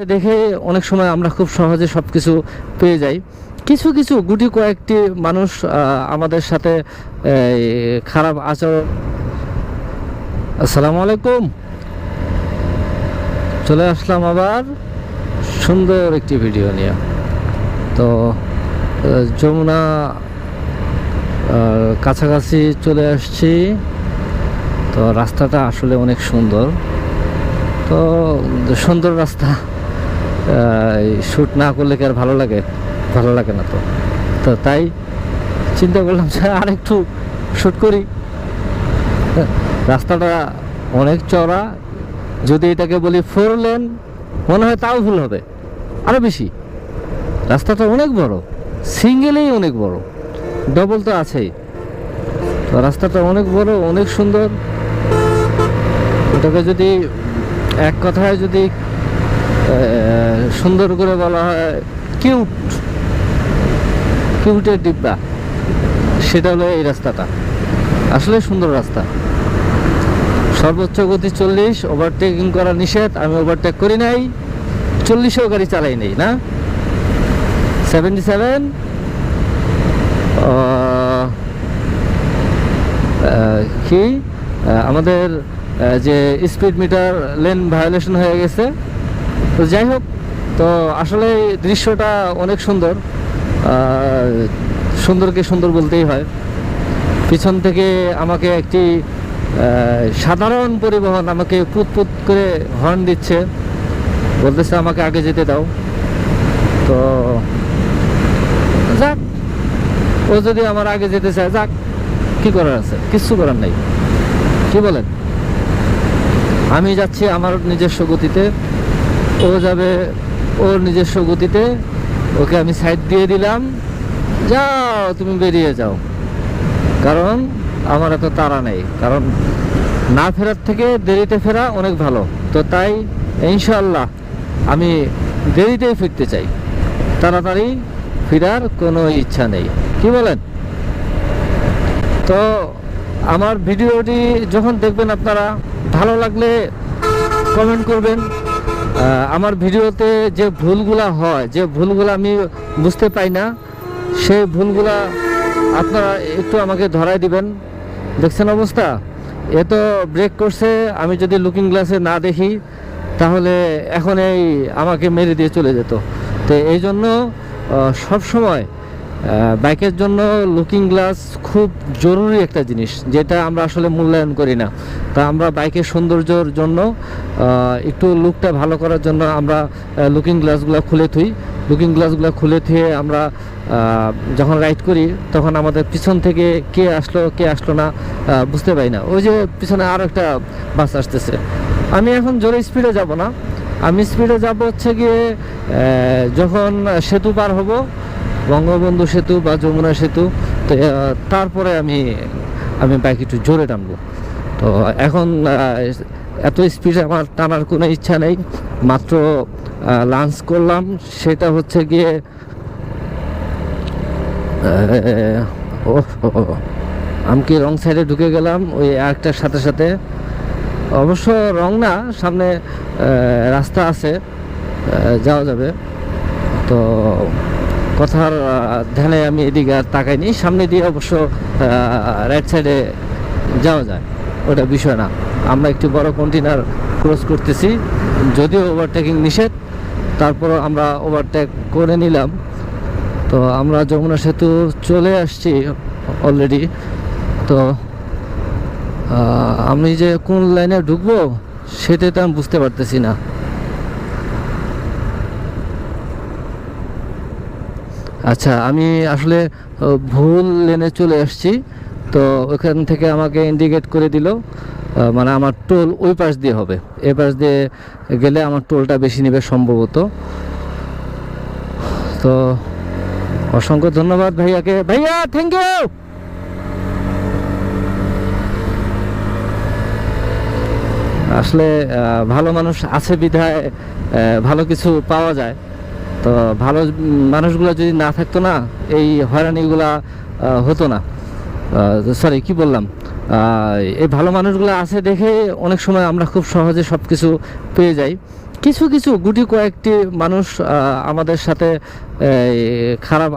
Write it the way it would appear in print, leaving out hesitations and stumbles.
দেখে অনেক সময় আমরা খুব সহজে সবকিছু পেয়ে যাই। কিছু কিছু গুটি কয়েকটি মানুষ আমাদের সাথে খারাপ আচরণ। আসসালামু আলাইকুম, চলে আসলাম আবার সুন্দর একটি ভিডিও নিয়ে। তো যমুনা কাছাকাছি চলে আসছি। তো রাস্তাটা আসলে অনেক সুন্দর। তো সুন্দর রাস্তা শ্যুট না করলে কি আর ভালো লাগে? ভালো লাগে না। তো তো তাই চিন্তা করলাম যে আর একটু শ্যুট করি। রাস্তাটা অনেক চওড়া, যদি এটাকে বলি 4 লেন মনে হয় তাও ভুল হবে, আরও বেশি। রাস্তাটা অনেক বড়, সিঙ্গেলেই অনেক বড়, ডবল তো আছেই। তো রাস্তাটা অনেক বড়, অনেক সুন্দর। ওটাকে যদি এক কথায় যদি সুন্দর করে বলা হয় কিউটের ডিব্বা, সেটা হলো এই রাস্তাটা। আসলে সুন্দর রাস্তা। সর্বোচ্চ গতি 40, ওভারটেকিং করা নিষেধ। আমি ওভারটেক করি নাই, 40-এও গাড়ি চালাই নেই না। 77 কি আমাদের যে স্পিড মিটার লেন ভায়োলেশন হয়ে গেছে। তো যাই হোক, তো আসলে দৃশ্যটা অনেক সুন্দর। সুন্দরকে সুন্দর বলতেই হয়। পিছন থেকে আমাকে একটি সাধারণ পরিবহন আমাকে পুত করে হর্ন দিচ্ছে, বলতেছে আমাকে আগে যেতে দাও। তো যাক, ও যদি আমার আগে যেতে চায় যাক, কি করার আছে? কিচ্ছু করার নাই, কি বলেন? আমি যাচ্ছি আমার নিজস্ব গতিতে, ও যাবে ওর নিজস্ব গতিতে। ওকে আমি সাইড দিয়ে দিলাম, যাও তুমি বেরিয়ে যাও, কারণ আমার এত তাড়া নেই। কারণ না ফেরার থেকে দেরিতে ফেরা অনেক ভালো। তো তাই ইনশাআল্লাহ আমি দেরিতেই ফিরতে চাই, তাড়াতাড়ি ফেরার কোনো ইচ্ছা নেই, কি বলেন? তো আমার ভিডিওটি যখন দেখবেন আপনারা, ভালো লাগলে কমেন্ট করবেন। আমার ভিডিওতে যে ভুলগুলা হয়, যে ভুলগুলো আমি বুঝতে পাই না, সেই ভুলগুলা আপনারা একটু আমাকে ধরায় দিবেন। দেখছেন অবস্থা, এ তো ব্রেক করছে, আমি যদি লুকিং গ্লাসে না দেখি তাহলে এখন এই আমাকে মেরে দিয়ে চলে যেত। তো এই জন্য সবসময় বাইকের জন্য লুকিং গ্লাস খুব জরুরি একটা জিনিস, যেটা আমরা আসলে মূল্যায়ন করি না। তা আমরা বাইকের সৌন্দর্যর জন্য, একটু লুকটা ভালো করার জন্য আমরা লুকিং গ্লাসগুলো খুলে থুই। লুকিং গ্লাসগুলো খুলে থুয়ে আমরা যখন রাইড করি তখন আমাদের পিছন থেকে কে আসলো না বুঝতে পারি না। ওই যে পিছনে আরও একটা বাস আসতেছে। আমি এখন জোরে স্পিডে যাব না, আমি স্পিডে যাব হচ্ছে গিয়ে যখন সেতু পার হব, বঙ্গবন্ধু সেতু বা যমুনা সেতু। তো তারপরে আমি বাইক একটু জোরে টানবো। তো এখন এত স্পিডে আমার টানার কোনো ইচ্ছা নেই। মাত্র লাঞ্চ করলাম, সেটা হচ্ছে গিয়ে আমি কি রং সাইডে ঢুকে গেলাম ওই একটার সাথে সাথে। অবশ্য রং না, সামনে রাস্তা আছে, যাওয়া যাবে। তো কথার ধ্যানে আমি এদিকে আর তাকাইনি। সামনে দিয়ে অবশ্য রাইট সাইডে যাওয়া যায়, ওটা বিষয় না। আমরা একটি বড় কন্টেনার ক্রস করতেছি, যদিও ওভারটেকিং নিষেধ, তারপরও আমরা ওভারটেক করে নিলাম। তো আমরা যমুনা সেতু চলে আসছি অলরেডি। তো আমি যে কোন লাইনে ঢুকবো সেটা তো আমি বুঝতে পারতেছি না। আচ্ছা, আমি আসলে ভুল লেনে চলে আসছি। তো ওখান থেকে আমাকে ইন্ডিকেট করে দিল, মানে আমার টোল ওই পাশ দিয়ে হবে, এ পাশ দিয়ে গেলে আমার টোলটা বেশি নেবে সম্ভবত। তো অসংখ্য ধন্যবাদ ভাইয়াকে। ভাইয়া থ্যাংক ইউ। আসলে ভালো মানুষ আছে বিধায় ভালো কিছু পাওয়া যায়। তো ভালো মানুষগুলো যদি না থাকতো না, এই হয়রানিগুলা হতো না। সরি, কি বললাম, এই ভালো মানুষগুলো আছে দেখে অনেক সময় আমরা খুব সহজে সব কিছু পেয়ে যাই। কিছু কিছু গুটি কয়েকটি মানুষ আমাদের সাথে খারাপ